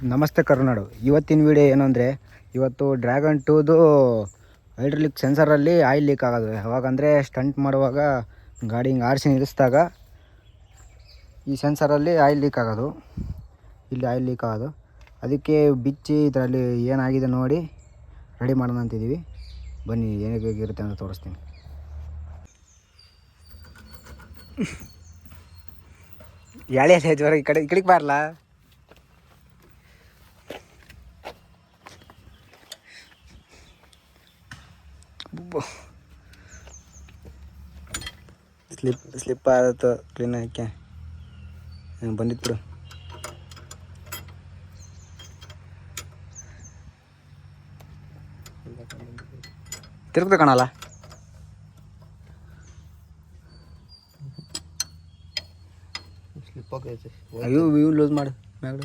ನಮಸ್ತೆ ಕರುನಾಡು. ಇವತ್ತಿನ ವಿಡಿಯೋ ಏನು ಅಂದರೆ, ಇವತ್ತು ಡ್ರ್ಯಾಗನ್ 2ದು ಹೈಡ್ರಾಲಿಕ್ ಸೆನ್ಸರಲ್ಲಿ ಆಯಿಲ್ ಲೀಕ್ ಆಗೋದು. ಯಾವಾಗಂದರೆ ಸ್ಟಂಟ್ ಮಾಡುವಾಗ ಗಾಡಿ ಹಿಂಗೆ ಆರಿಸಿ ನಿಲ್ಲಿಸಿದಾಗ ಈ ಸೆನ್ಸರಲ್ಲಿ ಆಯಿಲ್ ಲೀಕ್ ಆಗೋದು. ಇಲ್ಲಿ ಆಯಿಲ್ ಲೀಕ್ ಆಗೋದು, ಅದಕ್ಕೆ ಬಿಚ್ಚಿ ಇದರಲ್ಲಿ ಏನಾಗಿದೆ ನೋಡಿ ರೆಡಿ ಮಾಡೋಣ ಅಂತಿದ್ದೀವಿ. ಬನ್ನಿ ಏನೇನು ಬೇಕಿರುತ್ತೆ ಅಂತ ತೋರಿಸ್ತೀನಿ. ಎಳೆ ಜ್ವರ ಈ ಕಡೆಗೆ ಬಾರಲ್ಲ. ಸ್ಲಿಪ್ ಆದತ್ತು ಕ್ಲೀನ್ ಹಾಕಿ ಬಂದಿತ್ತು ಬಿಡು. ತಿರುಗ್ದು ಕಾಣಲ್ಲ. ಸ್ಲಿಪ್ ಆಗೈತೆ. ಅಯ್ಯೋ ಇವು ಲೂಸ್ ಮಾಡು ಮ್ಯಾಗ.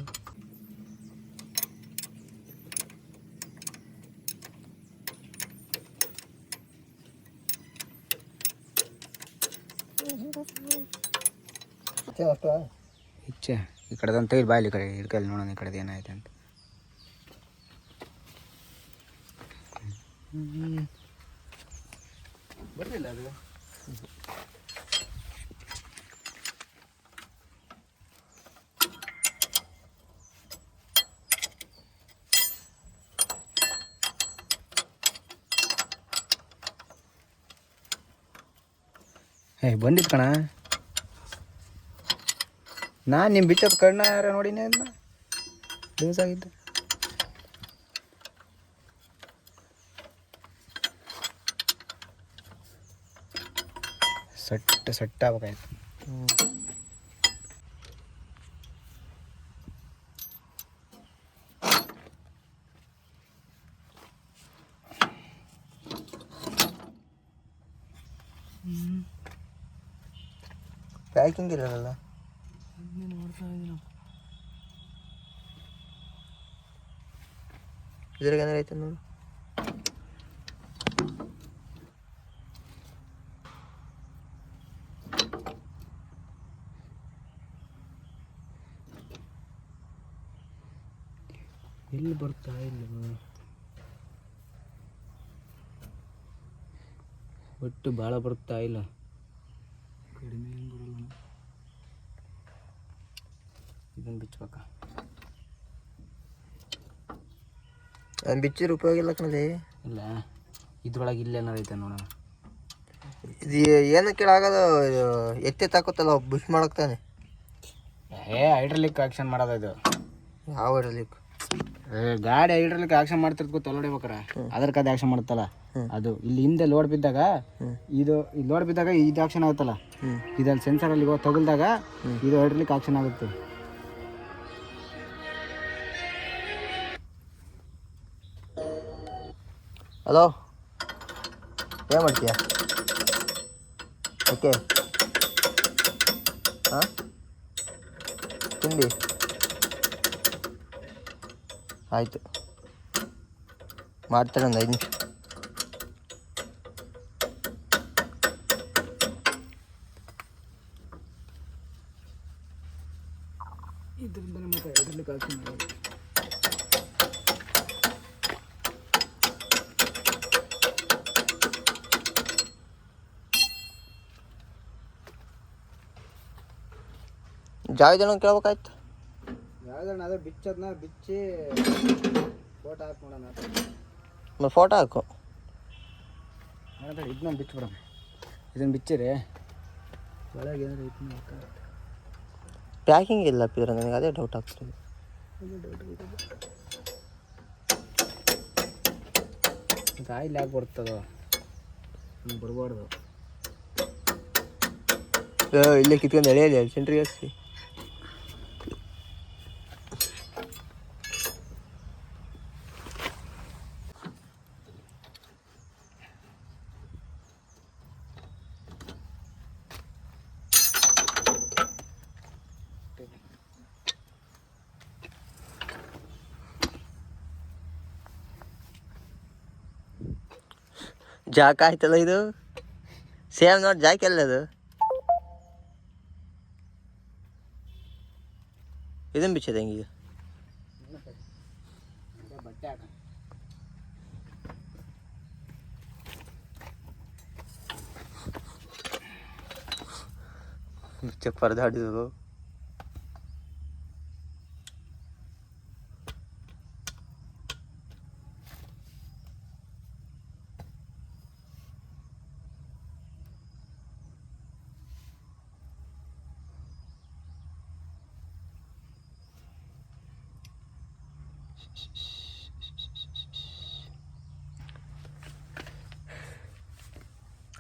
ಇಚ್ಛೆ ಈ ಕಡೆದಂತ ತೆಗಿ ಬಾಯಲ್ಲಿ ಈ ಕಡೆ ಹಿಡ್ಕಲ್ಲಿ ನೋಡೋಣ ಈ ಕಡೆದು ಏನಾಯ್ತು ಅಂತ. ಬರಲಿಲ್ಲ ಅದು. ಬಂದಿತ್ತು ಕಣ. ನಾನು ನಿಮ್ಮ ಬಿಚ್ಚೋದು ಕಣ್ಣ ಯಾರ ನೋಡಿನೇ ಅದನ್ನ ಲೂಸ್ ಆಗಿದ್ದು. ಸೆಟ್ ಆಗ್ಬೇಕಾಯ್ತು. ಪ್ಯಾಕಿಂಗ್ ಇರಲ್ಲ. ಇದ್ರಾಗ ಏನಾರ ಐತೆ ನೋಡು. ಎಲ್ಲಿ ಬರ್ತಾ ಇಲ್ಲ ಒಟ್ಟು ಭಾಳ ಬರ್ತಾ ಇಲ್ಲ. ಕಡಿಮೆ ಏನು ಬರಲ್ಲ. ಇದನ್ನು ಬಿಚ್ಚಬೇಕಾ? ಬಿಚ್ಚಿರ ಉಪಯೋಗ ಇಲ್ಲ ಕಣಲೆ. ಇಲ್ಲ ಇದ್ರೊಳಗೆ ಇಲ್ಲ ಏನಾರು ಐತೆ ನೋಡೋಣ. ಇದು ಏನಕ್ಕೆ ಆಗೋದು? ಎತ್ತೆ ತಾಕೋತಲ್ಲ ಬುಷ್ ಮಾಡಕ್ತಾನೆ. ಹೈಡ್ರಾಲಿಕ್ ಆಕ್ಷನ್ ಮಾಡೋದು ಇದು. ಯಾವ ಹೈಡ್ರಾಲಿಕ್? ಗಾಡಿ ಹೈಡ್ರಾಲಿಕ್ ಆಕ್ಷನ್ ಮಾಡ್ತಿರ್ತ ಗೊತ್ತ ಹೊಡಿಬೇಕಾರ ಅದಕ್ಕೆ ಅದು ಆಕ್ಷನ್ ಮಾಡುತ್ತಲ್ಲ ಅದು. ಇಲ್ಲಿ ಹಿಂದೆ ಲೋಡ್ ಬಿದ್ದಾಗ ಇದು ಲೋಡ್ ಬಿದ್ದಾಗ ಇದು ಆಕ್ಷನ್ ಆಗುತ್ತಲ್ಲ, ಇದಲ್ಲಿ ಸೆನ್ಸರಲ್ಲಿ ತಗಲ್ದಾಗ ಇದು ಹೈಡ್ರಾಲಿಕ್ ಆಕ್ಷನ್ ಆಗುತ್ತೆ. ಹಲೋ, ಏನು ಮಾಡ್ತೀಯ? ಓಕೆ ಹಾಂ ತಿಂಡಿ ಆಯಿತು, ಮಾಡ್ತಾರೆ ಒಂದು 5 ನಿಮಿಷ. ಇದರಿಂದ ಮತ್ತೆ ಹೈಡ್ರಾಲಿಕ್ ಆಕ್ಷನ್ ಮಾಡೋದು. ಜಾವೇದಣ್ಣ ಕೇಳ್ಬೇಕಾಯ್ತು. ಯಾವ್ದಣ್ಣ ಅದೇ ಬಿಚ್ಚೋದನ್ನ ಬಿಚ್ಚಿ ಫೋಟೋ ಹಾಕಿ ನೋಡೋಣ. ಮತ್ತೆ ಫೋಟೋ ಹಾಕು. ಇದನ್ನ ಬಿಚ್ಚಿಬಿಡೋಣ. ಇದನ್ನು ಬಿಚ್ಚಿರಿ ಒಳಗೆ ಏನಾರು ಐತಿ. ಪ್ಯಾಕಿಂಗ್ ಇಲ್ಲ ಪಿದ್ರೆ, ನನಗೆ ಅದೇ ಡೌಟ್ ಆಗ್ತದೆ. ಆಯಿಲ್ ಯಾಕೆ ಬರ್ತದೋ ಬರಬಾರ್ದು. ಇಲ್ಲೇ ಕಿತ್ಕೊಂಡು ಎಳೆಯಲ್ಲ ಸೆಂಟ್ರಿಗೆ ಹಾಕ್ಸಿ. ಜಾಕ ಆಯ್ತಲ್ಲ ಇದು. ಸೇಮ್ ನೋಡಿ ಜಾಕ್ ಎಲ್ಲದು. ಇದನ್ನು ಬಿಚ್ಚೋದು ಹೆಂಗೀಗ? ಬಟ್ಟೆ ಹಾಕ. ಚೆಕ್ ಪರದಾಡಿದ್ರು.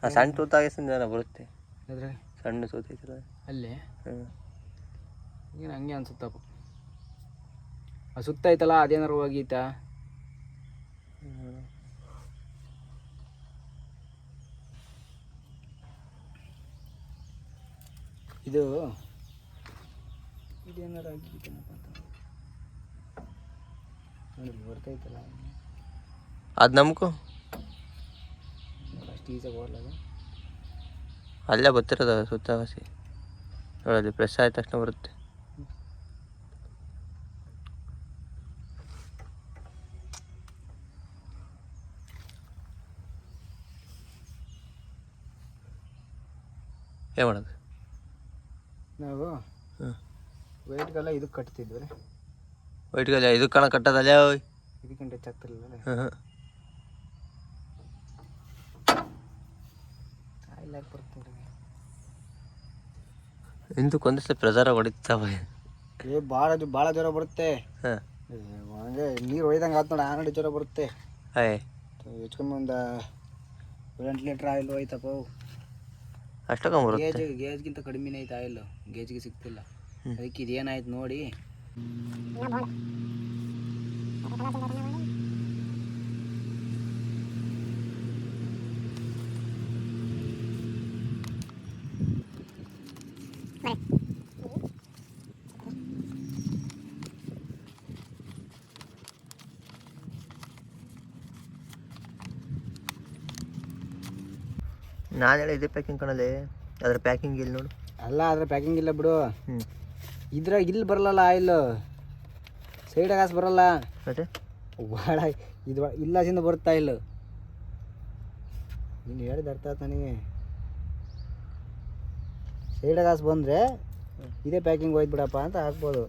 ಆ ಸಣ್ಣ ತೂತಾಗಿಸಿಂದ ಬರುತ್ತೆ. ಅದ್ರೆ ಸಣ್ಣ ತೂತೈತಿಲ್ಲ ಅಲ್ಲೇ ಹ್ಞೂ. ಏನು ಹಂಗೆ ಅನ್ಸುತ್ತಪ್ಪ. ಅದು ಸುತ್ತ ಐತಲ್ಲ ಅದೇನಾರು ಹೋಗೀತಾ? ಇದು ಇದೇನಾರು ಆಗಿತ್ತೇನಪ್ಪ ಅಂತ ನೋಡಿ ಬರ್ತೈತಲ್ಲ. ಅದು ನಮಗೂ ಅಷ್ಟು ಈಸಾಗಿ ಹೋಗಲ್ಲ. ಅಲ್ಲೇ ಬರ್ತಿರೋದು ಸುತ್ತಾವಾಸಿ ನೋಡಲ್ಲಿ ಪ್ರೆಸ್ ಆದ ತಕ್ಷಣ ಬರುತ್ತೆ. ಏನು ಮಾಡೋದು ನಾವು ವೈಟ್ಗೆಲ್ಲ ಇದಕ್ಕೆ ಕಟ್ತಿದ್ವಿ. ವೈಟ್ಗಲ್ಲ ಇದಕ್ಕೆ ಕಣ ಕಟ್ಟೋದಲ್ಲೇ ಇದಕ್ಕಿಂತ ಹೆಚ್ಚಾಗ್ತಿರಲಿಲ್ಲ. ಆಯಿಲ್ ಹಾಕಿ ಬರ್ತೀನಿ. ಹಿಂದಕ್ಕೆ ಒಂದಿಷ್ಟು ಪ್ರೆಸರ ಹೊಡಿತಾವೆ. ಭಾಳ ಜ್ವರ ಬರುತ್ತೆ. ಹಾಂ ಹಂಗೆ ನೀರು ಒಯ್ದಂಗೆ ಆಯ್ತು ನೋಡಿ. ಆನಡಿ ಜ್ವರ ಬರುತ್ತೆ. ಹಾಯ್ ಹೆಚ್ಕೊಂಡು ಒಂದು 8 ಲೀಟ್ರ್ ಆಯಿಲ್ ಹೋಯ್ತಪ್ಪ. ಅಷ್ಟೊಂಬರುತ್ತೆ. ಗೇಜ್ಗಿಂತ ಕಡಿಮೆನೇ ಐತೆ ಆಯಿಲ್. ಗೇಜ್ಗೆ ಸಿಗ್ತಿಲ್ಲ. ಅದಕ್ಕೆ ಇದೇನಾಯ್ತು ನೋಡಿ. ನಾನು ಹೇಳಿ ಇದೇ ಪ್ಯಾಕಿಂಗ್ ಕಣಲ್ಲಿ. ಅದ್ರ ಪ್ಯಾಕಿಂಗ್ ಇಲ್ಲಿ ನೋಡು. ಅಲ್ಲ ಅದ್ರ ಪ್ಯಾಕಿಂಗ್ ಇಲ್ಲ ಬಿಡು. ಹ್ಞೂ ಇದ್ರಾಗ ಇಲ್ಲಿ ಬರಲ್ಲ ಆಯಿಲ್. ಸೈಡಾಗ ಹಾಸ್ ಬರಲ್ಲ. ಮತ್ತೆ ಭಾಳ ಇದು ಇಲ್ಲಾಸಿಂದ ಬರುತ್ತಾ ಇಲ್ಲ. ನೀನು ಹೇಳಿದ ಅರ್ಥ ಆಯ್ತು ನನಗೆ. ಸೈಡಾಗ ಹಾಸ್ ಬಂದರೆ ಇದೇ ಪ್ಯಾಕಿಂಗ್ ಹೋಯ್ತು ಬಿಡಪ್ಪ ಅಂತ ಹಾಕ್ಬೋದು.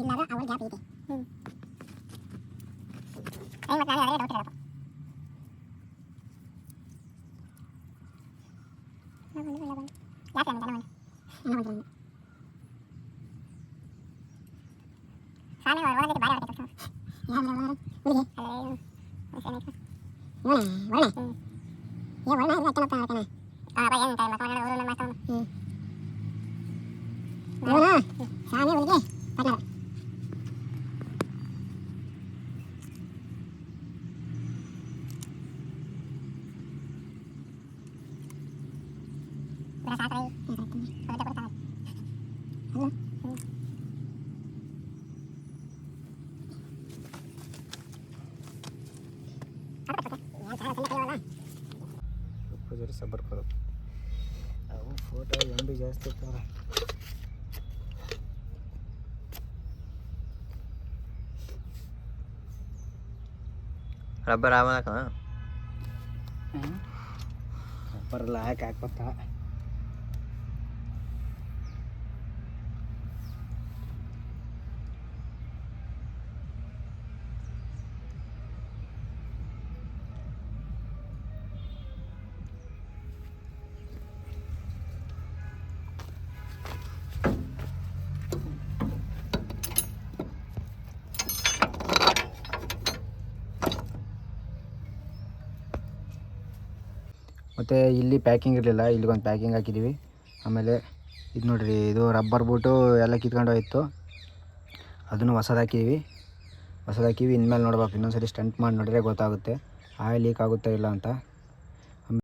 ಇಲ್ಲಾಗ ಅವ್ರ ಗ್ಯಾಪ್ ಐತೆ. ಮತ್ತು ನಾನು ಅದೇ ಡೌಟ್ ಇರಪ್ಪ. ಸಬ್ಬರ್ ಕೊಡು. ಅವು ಫೋಟೋ MB ಜಾಸ್ತಿ ಇರ್ತಾವ. ರಬ್ಬರ್ ಆಮಕ ರಬ್ಬರ್ಲ್ಲ ಹಾಕ್ಬತ್ತಾ. ಮತ್ತು ಇಲ್ಲಿ ಪ್ಯಾಕಿಂಗ್ ಇರಲಿಲ್ಲ. ಇಲ್ಲಿಗೊಂದು ಪ್ಯಾಕಿಂಗ್ ಹಾಕಿದ್ದೀವಿ. ಆಮೇಲೆ ಇದು ನೋಡಿರಿ, ಇದು ರಬ್ಬರ್ ಬೂಟು ಎಲ್ಲ ಕಿತ್ಕೊಂಡು ಹೋಯ್ತು. ಅದನ್ನು ಹೊಸದಾಕಿದ್ದೀವಿ. ಇನ್ಮೇಲೆ ನೋಡ್ಬೇಕು, ಇನ್ನೊಂದ್ಸರಿ ಸ್ಟಂಟ್ ಮಾಡಿ ನೋಡಿದ್ರೆ ಗೊತ್ತಾಗುತ್ತೆ ಆಯಿಲ್ ಲೀಕ್ ಆಗುತ್ತಾ ಇಲ್ಲ ಅಂತ.